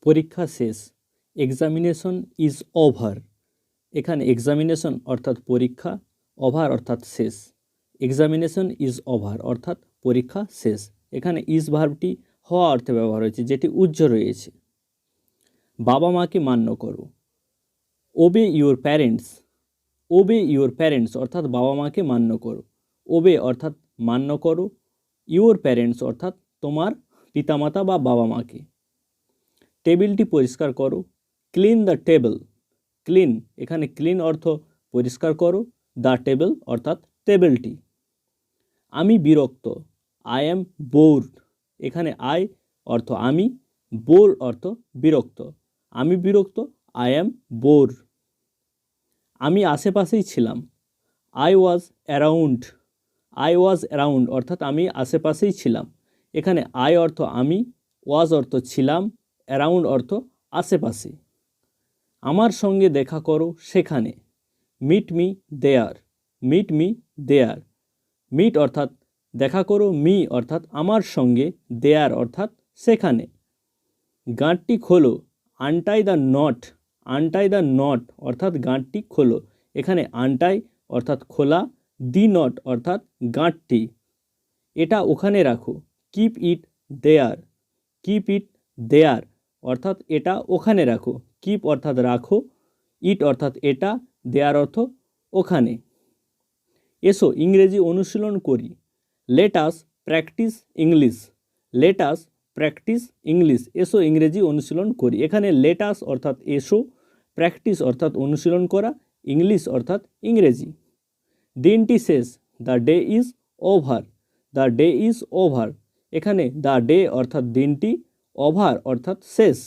পরীক্ষা শেষ, examination is over. এখানে এক্সামিনেশন অর্থাৎ পরীক্ষা, ওভার অর্থাৎ শেষ। এক্সামিনেশন ইজ ওভার অর্থাৎ পরীক্ষা শেষ। এখানে ইজ ভার্বটি হওয়া অর্থে ব্যবহার হয়েছে, যেটি উজ্জ রয়েছে। বাবা মাকে মান্য করো, ওবে ইউর প্যারেন্টস। ওবে ইউর প্যারেন্টস অর্থাৎ বাবা মাকে মান্য করো। ওবে অর্থাৎ মান্য করো, ইউর প্যারেন্টস অর্থাৎ তোমার পিতামাতা বা বাবা মাকে। টেবিলটি পরিষ্কার করো, ক্লিন দ্য টেবিল। ক্লিন, এখানে ক্লিন অর্থ পরিষ্কার করো, দ্য টেবিল অর্থাৎ টেবিলটি। আমি বিরক্ত, আই অ্যাম বোর্ড। এখানে আই অর্থ আমি, বোর অর্থ বিরক্ত। আমি বিরক্ত, আই অ্যাম বোর। আমি আশেপাশেই ছিলাম, I was around. I was around অর্থাৎ আমি আশেপাশেই ছিলাম। এখানে আই অর্থ আমি, ওয়াজ অর্থ ছিলাম, অ্যারাউন্ড অর্থ আশেপাশে। আমার সঙ্গে দেখা করো সেখানে, meet me there. Meet me there. Meet অর্থাৎ দেখা করো, মি অর্থাৎ আমার সঙ্গে, দেয়ার অর্থাৎ সেখানে। গাঁটটি খোলো, আনটাই দ্য নট। আনটাই দ্য নট অর্থাৎ গাঁটটি খোলো। এখানে আনটাই অর্থাৎ খোলা, দি নট অর্থাৎ গাঁটটি। এটা ওখানে রাখো, keep it there. Keep it দেয়ার অর্থাৎ এটা ওখানে রাখো। কিপ অর্থাৎ রাখো, ইট অর্থাৎ এটা, দেয়ার অর্থ ওখানে। এসো ইংরেজি অনুশীলন করি, let us practice English. Let us practice English. এসো ইংরেজি অনুশীলন করি। এখানে লেট আস অর্থাৎ এসো, প্র্যাকটিস অর্থাৎ অনুশীলন করা, ইংলিশ অর্থাৎ ইংরেজি। দিনটি শেষ, the day is over. The day is over. এখানে দ্য ডে অর্থাৎ দিনটি, ওভার অর্থাৎ শেষ।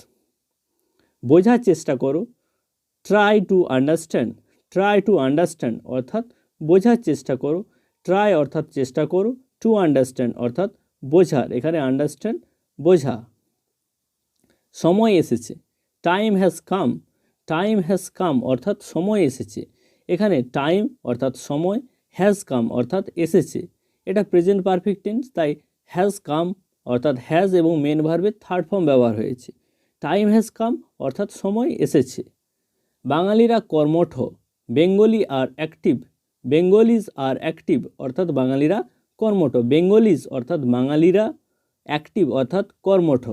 বোঝার চেষ্টা করো, try to understand. Try to understand অর্থাৎ বোঝার চেষ্টা করো। ট্রাই অর্থাৎ চেষ্টা করো, টু আন্ডারস্ট্যান্ড অর্থাৎ বোঝার। এখানে আন্ডারস্ট্যান্ড বোঝা। সময় এসেছে, time has come. Time has come অর্থাৎ সময় এসেছে। এখানে টাইম অর্থাৎ সময়, হ্যাজ কাম অর্থাৎ এসেছে। এটা প্রেজেন্ট পারফেক্ট টেন্স, তাই হ্যাজ কাম অর্থাৎ হ্যাজ এবং মেন ভার্বের থার্ড ফর্ম ব্যবহার হয়েছে। টাইম হ্যাজ কাম অর্থাৎ সময় এসেছে। বাঙালিরা কর্মঠ, বেঙ্গলি আর অ্যাক্টিভ। বেঙ্গলিজ আর অ্যাক্টিভ অর্থাৎ বাঙালিরা কর্মঠ। বেঙ্গলিজ অর্থাৎ বাঙালিরা, অ্যাক্টিভ অর্থাৎ কর্মঠ।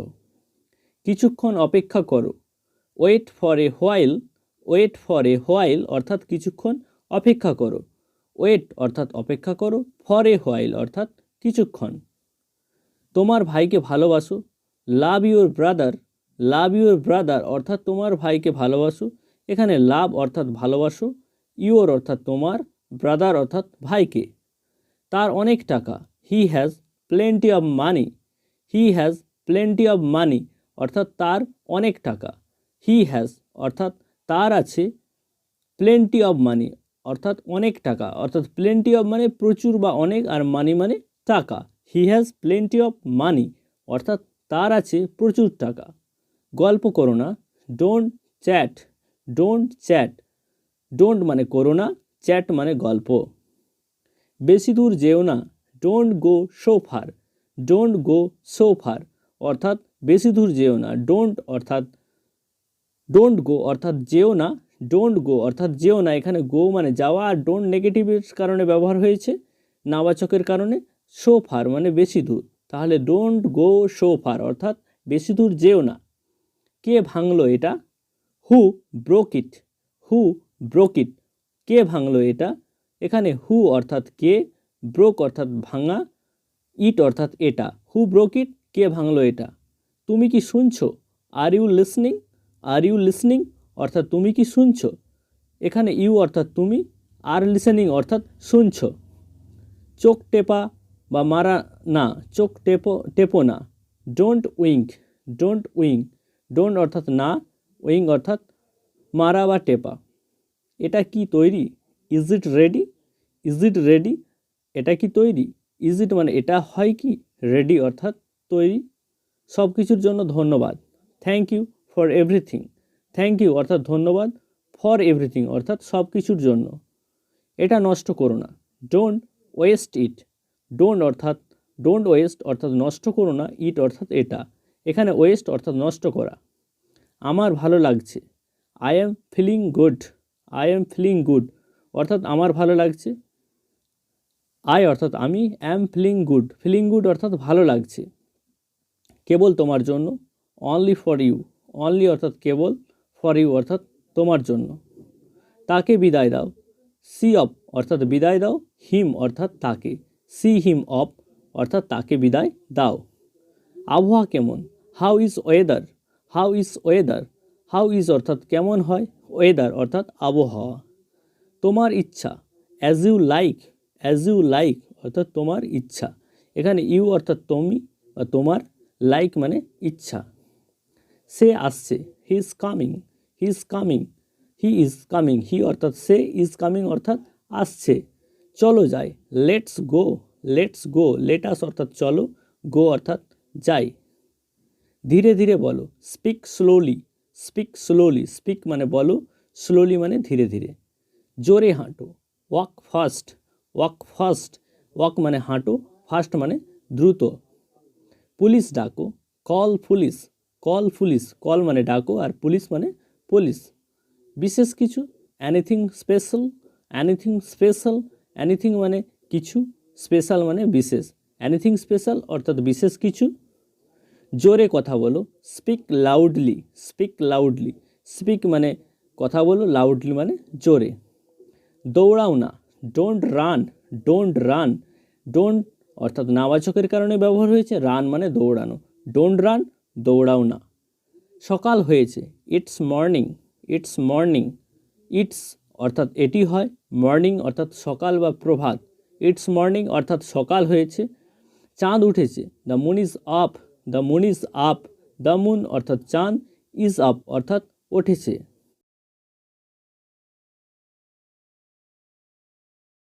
কিছুক্ষণ অপেক্ষা করো, wait for a while. Wait for a while অর্থাৎ কিছুক্ষণ অপেক্ষা করো। ওয়েট অর্থাৎ অপেক্ষা করো, ফর এ হোয়াইল অর্থাৎ কিছুক্ষণ। তোমার ভাইকে ভালোবাসো, love your brother. Love your brother অর্থাৎ তোমার ভাইকে ভালোবাসো। এখানে লাভ অর্থাৎ ভালোবাসো, ইউর অর্থাৎ তোমার, ব্রাদার অর্থাৎ ভাইকে। তার অনেক টাকা, he has plenty of money. He has plenty of money অর্থাৎ তার অনেক টাকা। হি হ্যাজ অর্থাৎ তার আছে, প্লেন্টি অফ মানি অর্থাৎ অনেক টাকা, অর্থাৎ প্লেন্টি অফ মানে প্রচুর বা অনেক, আর মানি মানে টাকা। He has plenty of money অর্থাৎ তার আছে প্রচুর টাকা। গল্প করো না, don't chat. Don't chat. Don't মানে করো না, চ্যাট মানে গল্প। বেশি দূর যেও না, don't go so far. Don't go so far অর্থাৎ বেশি দূর যেও না। ডোন্ট অর্থাৎ ডোন্ট গো অর্থাৎ যেও না, ডোন্ট গো অর্থাৎ যেও না। এখানে গো মানে যাওয়া, আর ডোন্ট নেগেটিভের কারণে ব্যবহার হয়েছে, নাবাচকের কারণে। সো ফার মানে বেশি দূর, তাহলে ডোন্ট গো সো ফার অর্থাৎ বেশি দূর যেও না। কে ভাঙলো এটা, who broke it. Who broke ইট, কে ভাঙলো এটা। এখানে হু অর্থাৎ কে, ব্রোক অর্থাৎ ভাঙা, ইট অর্থাৎ এটা। হু ব্রোক ইট, কে ভাঙলো এটা। তুমি কি শুনছো, are you listening. Are you listening অর্থাৎ তুমি কি শুনছো। এখানে ইউ অর্থাৎ তুমি, আর লিসনিং অর্থাৎ শুনছো। চোখ টেপা বা মারা না, চোখ টেপো না। Don't Wynk. Don't Wynk. Don't অর্থাৎ না, উইঙ্ক অর্থাৎ মারা বা টেপা। এটা কি তৈরি, is it ready. Is it ready, এটা কি তৈরি। ইজ ইট মানে এটা হয় কি, রেডি অর্থাৎ তৈরি। সব কিছুর জন্য ধন্যবাদ, thank you for everything. Thank you অর্থাৎ ধন্যবাদ, ফর এভরিথিং অর্থাৎ সব কিছুর জন্য। এটা নষ্ট করো না, ডোন্ট ওয়েস্ট ইট। ডোন্ট অর্থাৎ ডোন্ট ওয়েস্ট অর্থাৎ নষ্ট করো না, ইট অর্থাৎ এটা। এখানে ওয়েস্ট অর্থাৎ নষ্ট করা। আমার ভালো লাগছে। I am feeling good. I am feeling good অর্থাৎ আমার ভালো লাগছে। আই অর্থাৎ আমি, অ্যাম ফিলিং গুড অর্থাৎ ভালো লাগছে। কেবল তোমার জন্য, অনলি ফর ইউ। অনলি অর্থাৎ কেবল, ফর ইউ অর্থাৎ তোমার জন্য। তাকে বিদায় দাও। সি অফ অর্থাৎ বিদায় দাও। হিম অর্থাৎ তাকে। সি হিম অফ অর্থাৎ তাকে বিদায় দাও। আবহাওয়া কেমন? How is weather. How is weather. How is অর্থাৎ কেমন হয়, ওয়েদার অর্থাৎ আবহাওয়া। তোমার ইচ্ছা, as you like. As you like অর্থাৎ তোমার ইচ্ছা। এখানে ইউ অর্থাৎ তুমি বা তোমার, লাইক মানে ইচ্ছা। সে আসছে, he is coming. He is coming. He is coming. He অর্থাৎ সে, ইজ কামিং অর্থাৎ আসছে। চলো যাই, let's go. Let's go, let's অর্থাৎ চলো, গো অর্থাৎ যাই। ধীরে ধীরে বলো, speak slowly. Speak slowly, speak মানে বলো, স্লোলি মানে ধীরে ধীরে। জোরে হাঁটো, walk fast. Walk fast, walk মানে হাঁটো, ফাস্ট মানে দ্রুত। পুলিশ ডাকো, call police. Call police, call মানে ডাকো আর পুলিশ মানে পুলিশ। বিশেষ কিছু, anything special. Anything special, anything মানে কিছু, স্পেশাল মানে বিশেষ। অ্যানিথিং স্পেশাল অর্থাৎ বিশেষ কিছু। জোরে কথা বলো, speak loudly. Speak loudly, speak মানে কথা বলো, লাউডলি মানে জোরে। দৌড়াও না, don't run. Don't run, don't অর্থাৎ নাবাচকের কারণে ব্যবহার হয়েছে, রান মানে দৌড়ানো। ডোন্ট রান, দৌড়াও না। সকাল হয়েছে, it's morning. It's morning, it's অর্থাৎ এটি হয়, মর্নিং অর্থাৎ সকাল বা প্রভাত। ইটস মর্নিং অর্থাৎ সকাল হয়েছে। চাঁদ উঠেছে, the moon is up. The moon is up, the moon অর্থাৎ চাঁদ, ইজ আপ অর্থাৎ উঠেছে।